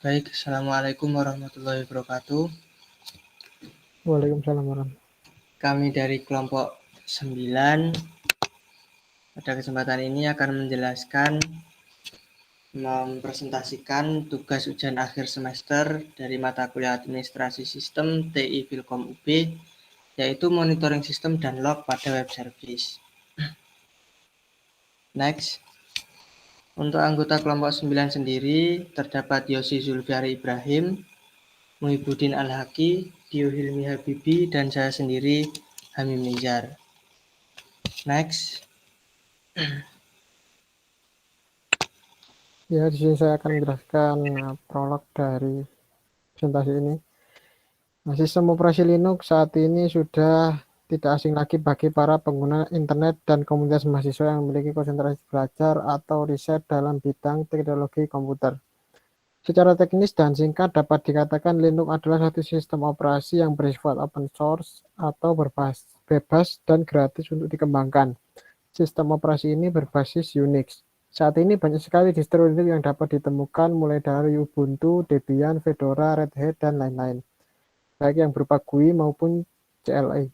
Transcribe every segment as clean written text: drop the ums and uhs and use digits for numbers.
Baik, Assalamualaikum warahmatullahi wabarakatuh. Waalaikumsalam warahmatullahi. Kami dari kelompok 9 pada kesempatan ini akan mempresentasikan tugas ujian akhir semester dari mata kuliah administrasi sistem TI Filkom UB, yaitu monitoring sistem dan log pada web service. Next. Untuk anggota kelompok 9 sendiri terdapat Yosi Zulfiari Ibrahim, Muhibbuddin Al-Haqi, Dio Hilmi Habibi, dan saya sendiri Hamim Nizar. Next. Ya, di sini saya akan menjelaskan prolog dari presentasi ini. Nah, sistem operasi Linux saat ini sudah tidak asing lagi bagi para pengguna internet dan komunitas mahasiswa yang memiliki konsentrasi belajar atau riset dalam bidang teknologi komputer. Secara teknis dan singkat dapat dikatakan Linux adalah satu sistem operasi yang bersifat open source atau bebas dan gratis untuk dikembangkan. Sistem operasi ini berbasis Unix. Saat ini banyak sekali distro Linux yang dapat ditemukan mulai dari Ubuntu, Debian, Fedora, Red Hat, dan lain-lain, baik yang berupa GUI maupun CLI.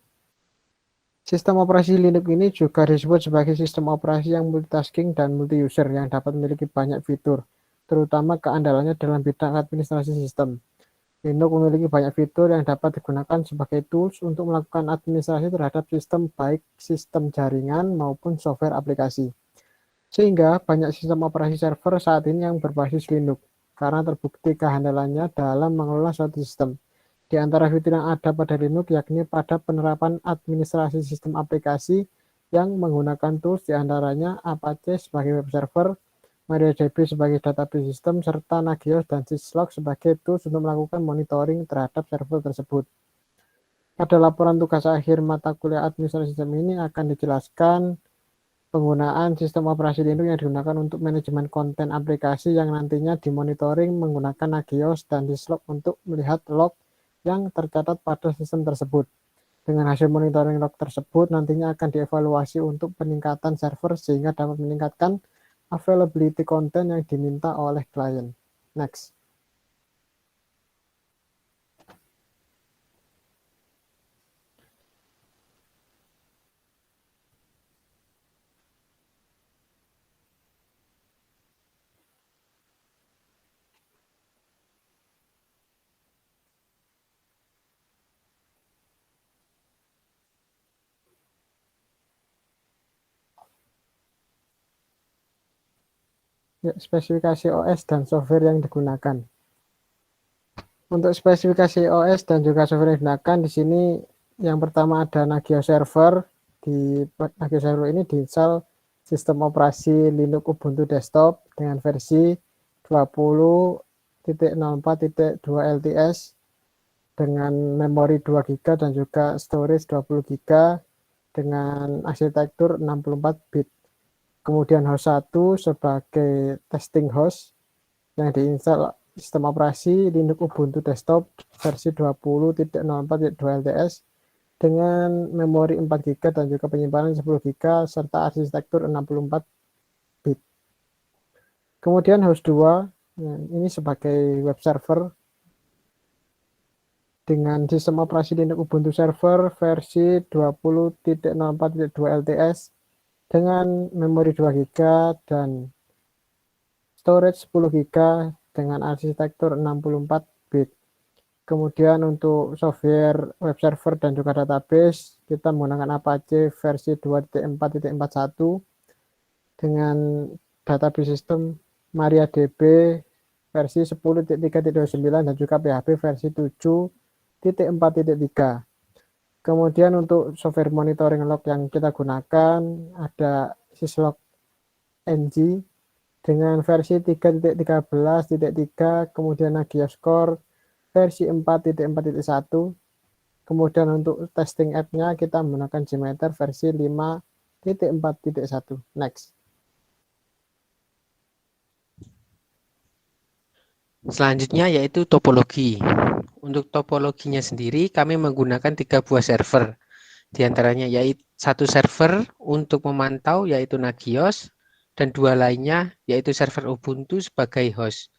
Sistem operasi Linux ini juga disebut sebagai sistem operasi yang multitasking dan multi-user yang dapat memiliki banyak fitur, terutama keandalannya dalam bidang administrasi sistem. Linux memiliki banyak fitur yang dapat digunakan sebagai tools untuk melakukan administrasi terhadap sistem, baik sistem jaringan maupun software aplikasi. Sehingga banyak sistem operasi server saat ini yang berbasis Linux, karena terbukti kehandalannya dalam mengelola suatu sistem. Di antara fitur yang ada pada Linux yakni pada penerapan administrasi sistem aplikasi yang menggunakan tools diantaranya Apache sebagai web server, MariaDB sebagai database system, serta Nagios dan Syslog sebagai tools untuk melakukan monitoring terhadap server tersebut. Pada laporan tugas akhir mata kuliah administrasi sistem ini akan dijelaskan penggunaan sistem operasi Linux yang digunakan untuk manajemen konten aplikasi yang nantinya dimonitoring menggunakan Nagios dan Syslog untuk melihat log yang tercatat pada sistem tersebut. Dengan hasil monitoring log tersebut nantinya akan dievaluasi untuk peningkatan server sehingga dapat meningkatkan availability konten yang diminta oleh klien. Next. Ya, spesifikasi OS dan software yang digunakan. Untuk spesifikasi OS dan juga software yang digunakan di sini yang pertama ada Nagios Server. Di Nagios Server ini diinstal sistem operasi Linux Ubuntu Desktop dengan versi 20.04.2 LTS dengan memori 2 GB dan juga storage 20 GB dengan arsitektur 64 bit. Kemudian host 1 sebagai testing host yang diinstal sistem operasi Linux Ubuntu Desktop versi 20.04.2 LTS dengan memori 4 GB dan juga penyimpanan 10 GB serta arsitektur 64 bit. Kemudian host 2 ini sebagai web server dengan sistem operasi Linux Ubuntu Server versi 20.04.2 LTS dengan memori 2 GB dan storage 10 GB dengan arsitektur 64 bit. Kemudian untuk software web server dan juga database kita menggunakan Apache versi 2.4.41 dengan database system MariaDB versi 10.3.9 dan juga PHP versi 7.4.3. Kemudian untuk software monitoring log yang kita gunakan ada Syslog NG dengan versi 3.13.3, kemudian Nagios Core versi 4.4.1. Kemudian untuk testing app-nya kita menggunakan Gmeter versi 5.4.1. Next. Selanjutnya yaitu topologi. Untuk topologinya sendiri kami menggunakan 3 buah server. Di antaranya yaitu satu server untuk memantau yaitu Nagios dan 2 lainnya yaitu server Ubuntu sebagai host.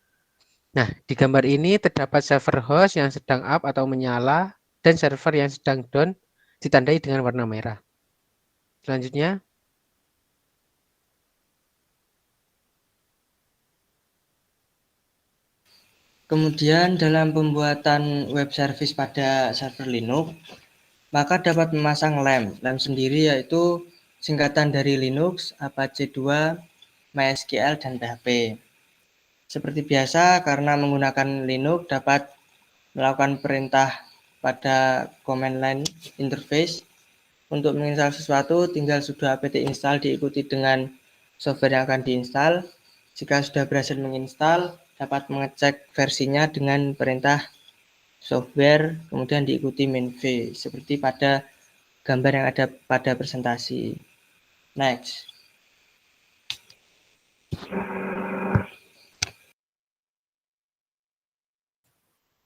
Nah, di gambar ini terdapat server host yang sedang up atau menyala dan server yang sedang down ditandai dengan warna merah. Selanjutnya, Kemudian dalam pembuatan web service pada server Linux, maka dapat memasang LAMP. LAMP sendiri yaitu singkatan dari Linux, Apache 2, MySQL, dan PHP. Seperti biasa, karena menggunakan Linux dapat melakukan perintah pada command line interface. Untuk menginstal sesuatu, tinggal sudo apt install diikuti dengan software yang akan diinstal. Jika sudah berhasil menginstal, dapat mengecek versinya dengan perintah software, kemudian diikuti -v, seperti pada gambar yang ada pada presentasi. Next.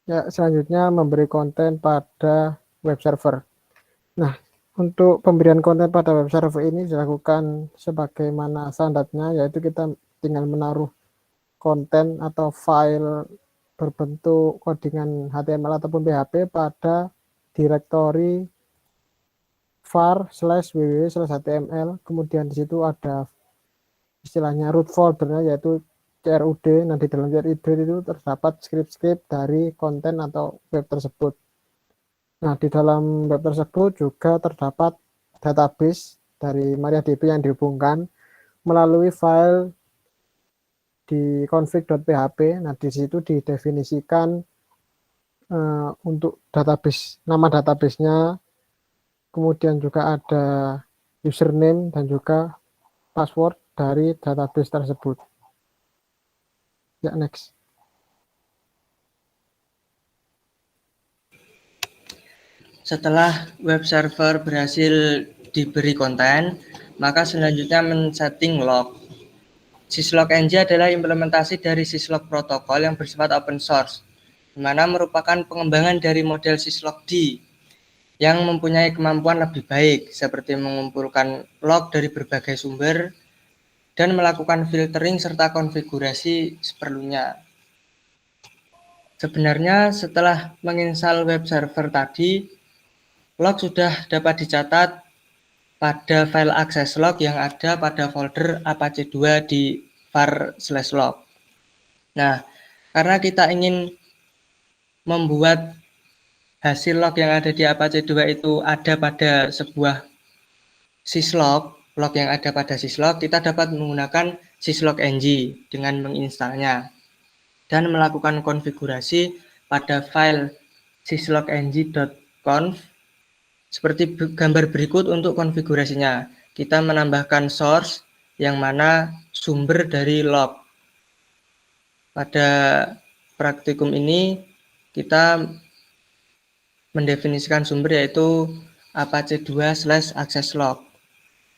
Ya, selanjutnya memberi konten pada web server. Nah, untuk pemberian konten pada web server ini dilakukan sebagaimana standarnya, yaitu kita tinggal menaruh konten atau file berbentuk codingan HTML ataupun PHP pada direktori var/www/html. Kemudian di situ ada istilahnya root foldernya, yaitu CRUD. Nah, di dalam CRUD itu terdapat script-script dari konten atau web tersebut. Nah, di dalam web tersebut juga terdapat database dari MariaDB yang dihubungkan melalui file di config.php. Nah, di situ didefinisikan untuk database, nama databasenya, kemudian juga ada username dan juga password dari database tersebut. Ya, next. Setelah web server berhasil diberi konten, maka selanjutnya men-setting log. Syslog-ng adalah implementasi dari syslog protokol yang bersifat open source, di mana merupakan pengembangan dari model syslog-d yang mempunyai kemampuan lebih baik, seperti mengumpulkan log dari berbagai sumber dan melakukan filtering serta konfigurasi seperlunya. Sebenarnya setelah menginstal web server tadi, log sudah dapat dicatat pada file access log yang ada pada folder Apache 2 di var/log. Nah, karena kita ingin membuat hasil log yang ada di Apache 2 itu ada pada sebuah syslog, log yang ada pada syslog, kita dapat menggunakan syslog-ng dengan menginstalnya dan melakukan konfigurasi pada file syslog-ng.conf seperti gambar berikut. Untuk konfigurasinya. Kita menambahkan source yang mana sumber dari log. Pada praktikum ini kita mendefinisikan sumber yaitu Apache 2/access log.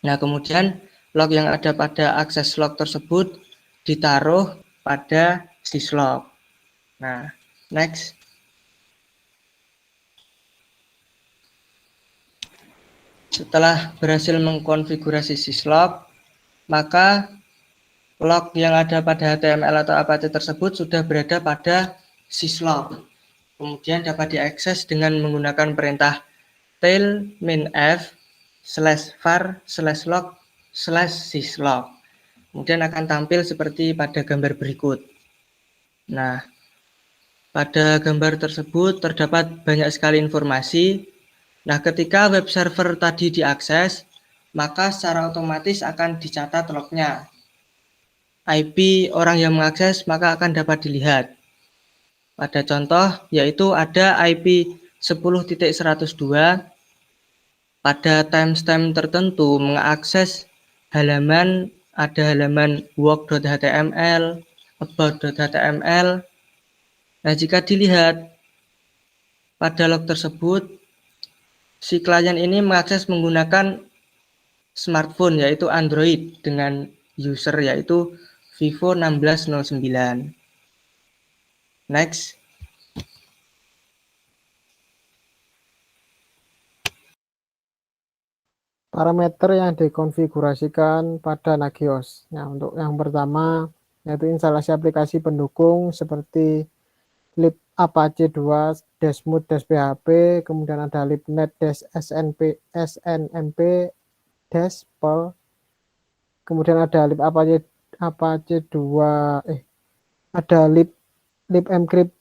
Nah, kemudian log yang ada pada access log tersebut ditaruh pada syslog. Nah, next. Setelah berhasil mengkonfigurasi syslog, maka log yang ada pada HTML atau Apache tersebut sudah berada pada syslog. Kemudian dapat diakses dengan menggunakan perintah tail -var/log/syslog. Kemudian akan tampil seperti pada gambar berikut. Nah, pada gambar tersebut terdapat banyak sekali informasi. Nah, ketika web server tadi diakses, maka secara otomatis akan dicatat lognya. IP orang yang mengakses maka akan dapat dilihat. Pada contoh, yaitu ada IP 10.102 pada timestamp tertentu mengakses halaman, ada halaman work.html, about.html. Nah, jika dilihat pada log tersebut, si klien ini mengakses menggunakan smartphone yaitu Android dengan user yaitu Vivo 1609. Next. Parameter yang dikonfigurasikan pada Nagios. Nah, untuk yang pertama yaitu instalasi aplikasi pendukung seperti lib apache 2 -mood -php, kemudian ada libnet -snp snmp -perl, kemudian ada lib apache 2 ada libmcrypt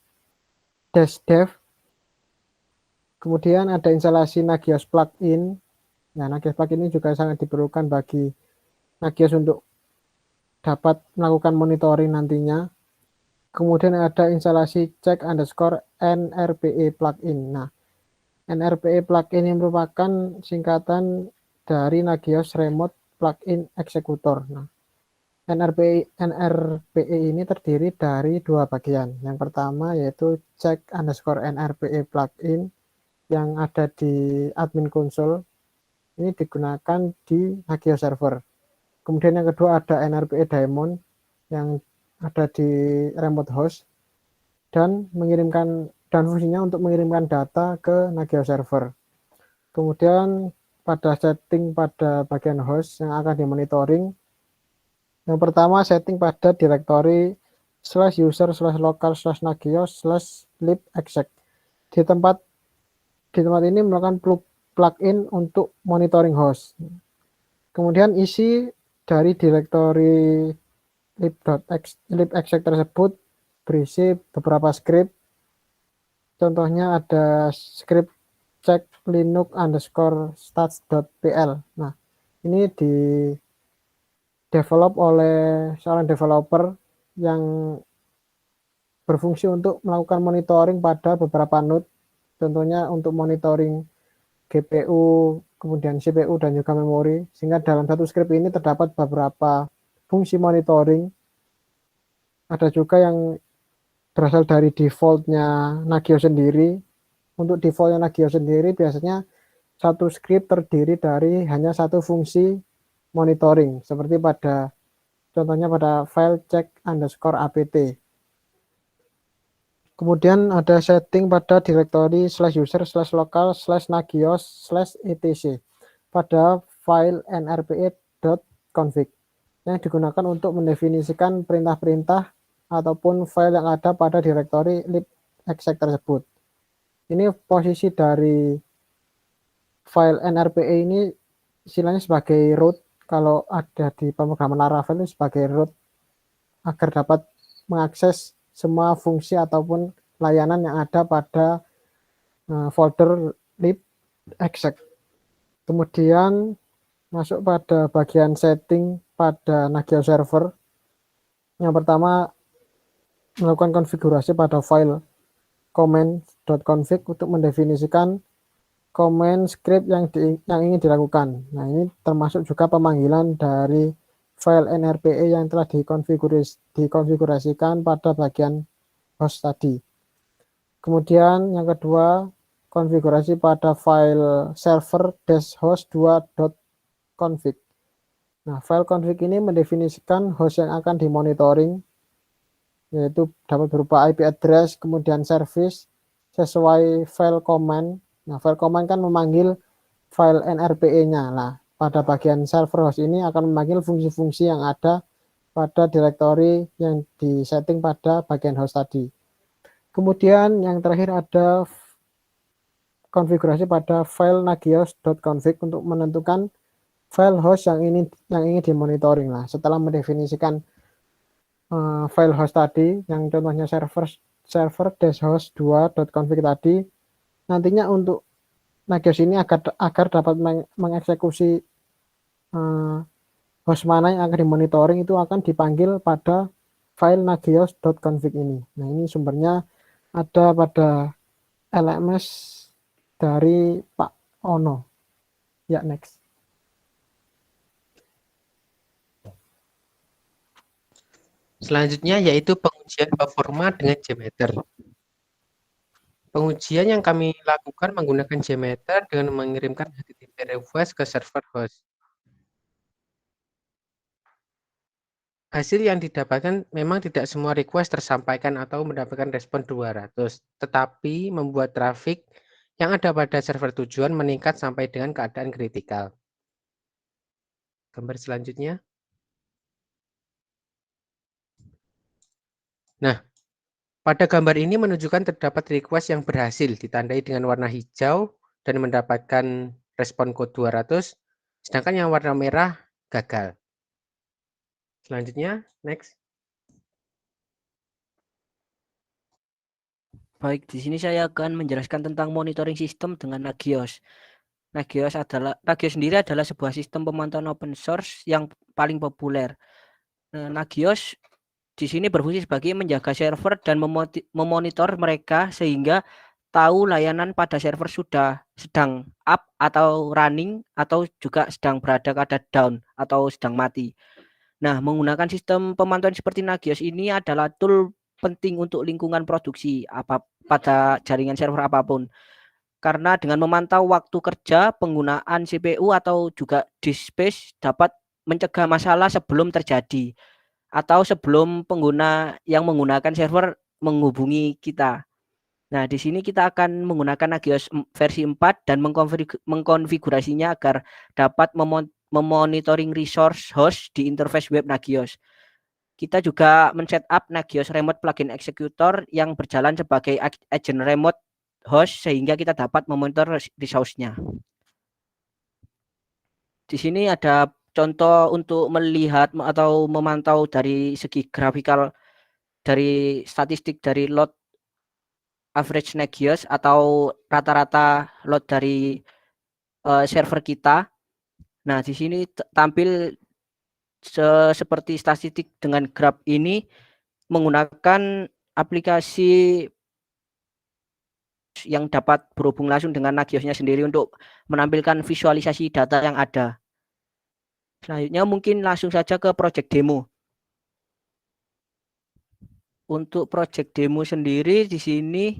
-dev, kemudian ada instalasi Nagios plugin. Nah, Nagios plugin ini juga sangat diperlukan bagi Nagios untuk dapat melakukan monitoring nantinya. Kemudian ada instalasi check_nrpe plugin. Nah, nrpe plugin ini merupakan singkatan dari Nagios Remote Plugin Executor. Nah, nrpe ini terdiri dari dua bagian. Yang pertama yaitu check_nrpe plugin yang ada di admin console. Ini digunakan di Nagios server. Kemudian yang kedua ada nrpe daemon yang ada di remote host dan fungsinya untuk mengirimkan data ke Nagios server. Kemudian pada setting pada bagian host yang akan dimonitoring, yang pertama setting pada directory /user/local/nagios/libexec. Di tempat ini melakukan plugin untuk monitoring host. Kemudian isi dari directory libexec tersebut berisi beberapa script. Contohnya ada script check linux_stats.pl. Nah, ini di develop oleh seorang developer yang berfungsi untuk melakukan monitoring pada beberapa node. Contohnya untuk monitoring GPU, kemudian CPU dan juga memori. Sehingga dalam satu script ini terdapat beberapa fungsi monitoring. Ada juga yang berasal dari defaultnya Nagios sendiri. Untuk defaultnya Nagios sendiri biasanya satu script terdiri dari hanya satu fungsi monitoring, seperti contohnya pada file check_apt. Kemudian ada setting pada directory /user/local/nagios/etc pada file nrpe.config yang digunakan untuk mendefinisikan perintah-perintah ataupun file yang ada pada directory libexec tersebut. Ini posisi dari file nrpe ini istilahnya sebagai root. Kalau ada di pemrograman Laravel itu sebagai root agar dapat mengakses semua fungsi ataupun layanan yang ada pada folder libexec. Kemudian masuk pada bagian setting pada Nagios server. Yang pertama melakukan konfigurasi pada file command.config untuk mendefinisikan command script yang ingin dilakukan. Nah, ini termasuk juga pemanggilan dari file nrpe yang telah dikonfigurasikan pada bagian host tadi. Kemudian yang kedua, konfigurasi pada file server-host2.config. Nah, file config ini mendefinisikan host yang akan dimonitoring, yaitu dapat berupa IP address, kemudian service sesuai file command. Nah, file command kan memanggil file nrpe-nya. Nah, pada bagian server host ini akan memanggil fungsi-fungsi yang ada pada directory yang disetting pada bagian host tadi. Kemudian yang terakhir ada konfigurasi pada file nagios.config untuk menentukan file host yang ingin dimonitoring. Nah, setelah mendefinisikan file host tadi, yang contohnya server-host2.config tadi, nantinya untuk Nagios ini agar dapat mengeksekusi host mana yang akan dimonitoring itu akan dipanggil pada file nagios.config ini. Nah, ini sumbernya ada pada LMS dari Pak Ono. Ya, next. Selanjutnya yaitu pengujian performa dengan JMeter. Pengujian yang kami lakukan menggunakan JMeter dengan mengirimkan HTTP request ke server host. Hasil yang didapatkan memang tidak semua request tersampaikan atau mendapatkan respon 200, tetapi membuat trafik yang ada pada server tujuan meningkat sampai dengan keadaan kritikal. Gambar selanjutnya. Nah, pada gambar ini menunjukkan terdapat request yang berhasil ditandai dengan warna hijau dan mendapatkan respon code 200, sedangkan yang warna merah gagal. Selanjutnya, next. Baik, di sini saya akan menjelaskan tentang monitoring sistem dengan Nagios. Nagios sendiri adalah sebuah sistem pemantauan open source yang paling populer. Nagios di sini berfungsi sebagai menjaga server dan memonitor mereka sehingga tahu layanan pada server sudah sedang up atau running atau juga sedang berada keadaan down atau sedang mati. Nah, menggunakan sistem pemantauan seperti Nagios ini adalah tool penting untuk lingkungan produksi pada jaringan server apapun. Karena dengan memantau waktu kerja, penggunaan CPU atau juga disk space dapat mencegah masalah sebelum terjadi atau sebelum pengguna yang menggunakan server menghubungi kita. Nah, di sini kita akan menggunakan Nagios versi 4 dan mengkonfigurasinya agar dapat memonitoring resource host di interface web Nagios. Kita juga men-setup Nagios Remote Plugin Executor yang berjalan sebagai agent remote host sehingga kita dapat memonitor resource-nya. Di sini ada contoh untuk melihat atau memantau dari segi grafikal dari statistik dari load average Nagios atau rata-rata load dari server kita. Nah, di sini tampil seperti statistik dengan graf ini menggunakan aplikasi yang dapat berhubung langsung dengan Nagiosnya sendiri untuk menampilkan visualisasi data yang ada. Selanjutnya mungkin langsung saja ke project demo. Untuk project demo sendiri di sini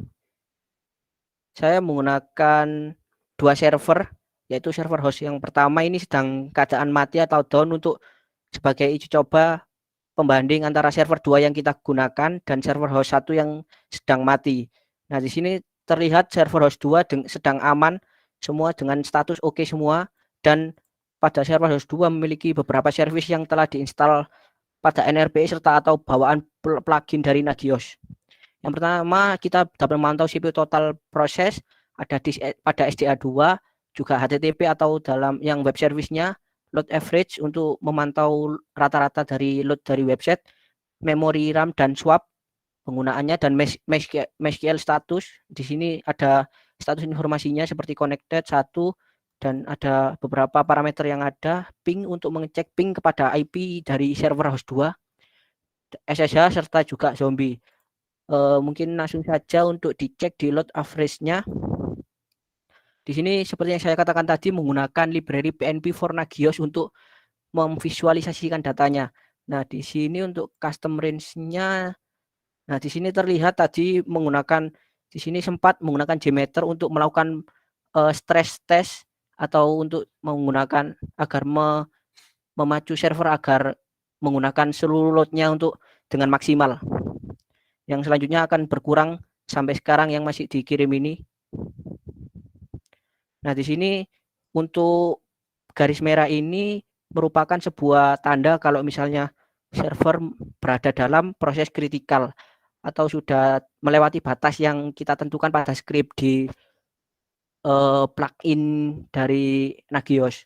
saya menggunakan 2 server, yaitu server host yang pertama ini sedang keadaan mati atau down untuk sebagai uji coba pembanding antara server 2 yang kita gunakan dan server host 1 yang sedang mati. Nah, di sini terlihat server host 2 sedang aman, semua dengan status oke semua, dan pada server host 2 memiliki beberapa service yang telah diinstal pada NRPE serta atau bawaan plugin dari Nagios. Yang pertama, kita dapat memantau CPU total proses, ada pada SDA2, juga HTTP atau dalam yang web service-nya, load average untuk memantau rata-rata dari load dari website, memori RAM dan swap penggunaannya, dan MySQL status. Di sini ada status informasinya seperti connected 1, dan ada beberapa parameter yang ada, ping untuk mengecek ping kepada IP dari server host 2, SSH serta juga zombie. Mungkin langsung saja untuk dicek di load average-nya. Di sini seperti yang saya katakan tadi menggunakan library PNP for Nagios untuk memvisualisasikan datanya. Nah, di sini untuk custom range-nya, nah di sini terlihat tadi di sini sempat menggunakan JMeter untuk melakukan stress test atau untuk menggunakan agar memacu server agar menggunakan seluruh load-nya untuk dengan maksimal. Yang selanjutnya akan berkurang sampai sekarang yang masih dikirim ini. Nah, di sini untuk garis merah ini merupakan sebuah tanda kalau misalnya server berada dalam proses kritikal atau sudah melewati batas yang kita tentukan pada script di plugin dari Nagios.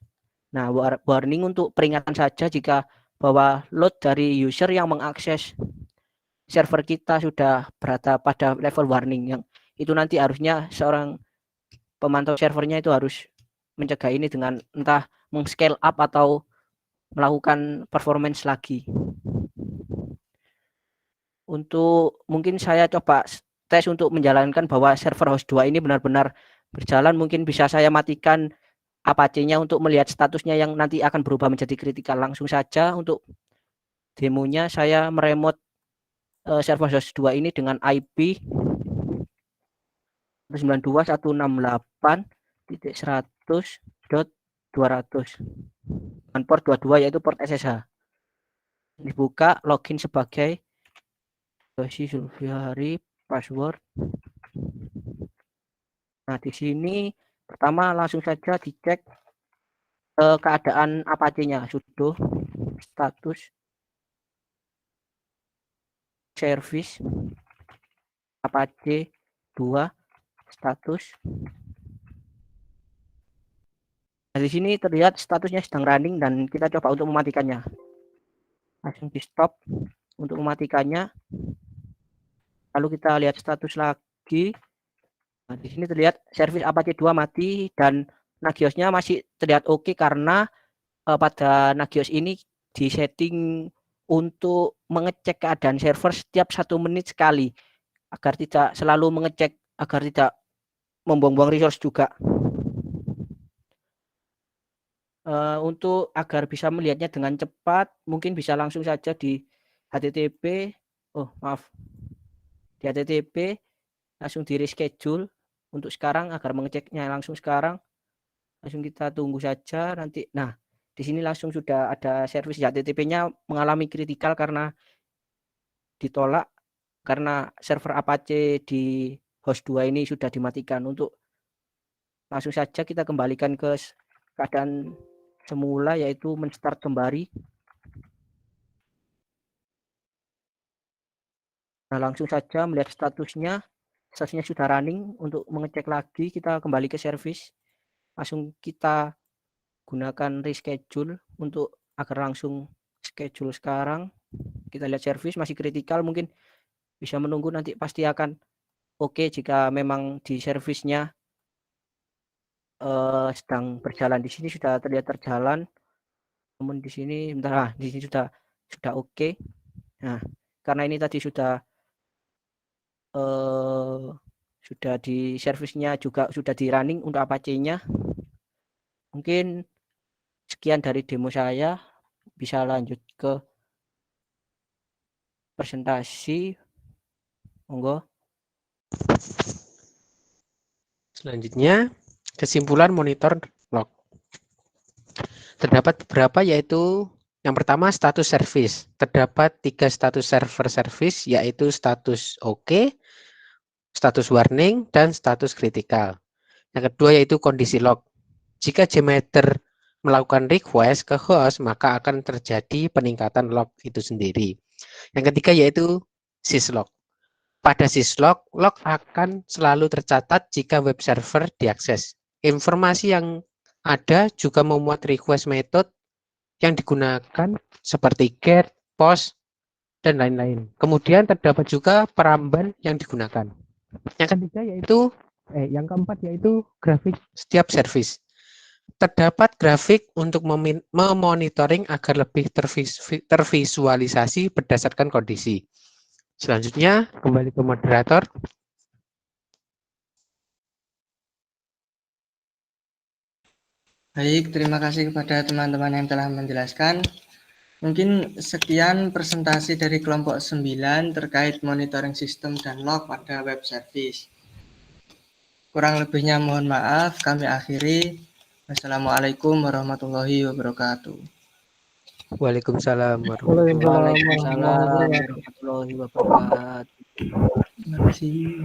Nah, warning untuk peringatan saja jika bahwa load dari user yang mengakses server kita sudah berada pada level warning, yang itu nanti harusnya seorang pemantau servernya itu harus mencegah ini dengan entah meng-scale up atau melakukan performance lagi. Untuk mungkin saya coba tes untuk menjalankan bahwa server host 2 ini benar-benar berjalan. Mungkin bisa saya matikan Apache-nya untuk melihat statusnya yang nanti akan berubah menjadi kritikal. Langsung saja untuk demonya saya meremote server host 2 ini dengan IP 192.168.100.200 dengan port 22 yaitu port SSH. Dibuka, login sebagai Yosi Zulfiari, password. Nah, di sini pertama langsung saja dicek keadaan Apache-nya, sudo status service Apache 2 status. Nah, di sini terlihat statusnya sedang running dan kita coba untuk mematikannya. Langsung di stop untuk mematikannya. Lalu kita lihat status lagi. Nah, di sini terlihat service Apache 2 mati dan Nagiosnya masih terlihat oke karena pada Nagios ini disetting untuk mengecek keadaan server setiap 1 menit sekali agar tidak selalu mengecek, agar tidak membuang-buang resource juga. Untuk agar bisa melihatnya dengan cepat, mungkin bisa langsung saja di HTTP. Di HTTP langsung di reschedule untuk sekarang agar mengeceknya langsung sekarang. Langsung kita tunggu saja nanti. Nah, di sini langsung sudah ada service HTTP-nya mengalami kritikal karena ditolak karena server Apache di host 2 ini sudah dimatikan. Untuk langsung saja kita kembalikan ke keadaan semula, yaitu menstart kembali. Nah, langsung saja melihat statusnya sudah running. Untuk mengecek lagi kita kembali ke service, langsung kita gunakan reschedule untuk agar langsung schedule sekarang. Kita lihat service masih kritikal, mungkin bisa menunggu, nanti pasti akan oke jika memang di servicenya sedang berjalan. Di sini sudah terlihat terjalan, namun di sini bentar, di sini sudah oke. Nah, karena ini tadi sudah di servicenya juga sudah di running untuk Apache-nya. Mungkin sekian dari demo saya, bisa lanjut ke presentasi, monggo. Selanjutnya, kesimpulan monitor log. Terdapat beberapa, yaitu yang pertama status service. Terdapat 3 status server service, yaitu status OK, status warning, dan status kritikal. Yang kedua yaitu kondisi log. Jika JMeter melakukan request ke host, maka akan terjadi peningkatan log itu sendiri. Yang ketiga yaitu syslog. Pada syslog, log akan selalu tercatat jika web server diakses. Informasi yang ada juga memuat request method yang digunakan seperti get, post, dan lain-lain. Kemudian terdapat juga peramban yang digunakan. Yang ketiga yaitu, yang keempat yaitu grafik setiap service. Terdapat grafik untuk memonitoring agar lebih tervisualisasi berdasarkan kondisi. Selanjutnya, kembali ke moderator. Baik, terima kasih kepada teman-teman yang telah menjelaskan. Mungkin sekian presentasi dari kelompok 9 terkait monitoring sistem dan log pada web service. Kurang lebihnya mohon maaf, kami akhiri. Wassalamualaikum warahmatullahi wabarakatuh. Waalaikumsalam Waalaikumsalam warahmatullahi wabarakatuh. Terima kasih.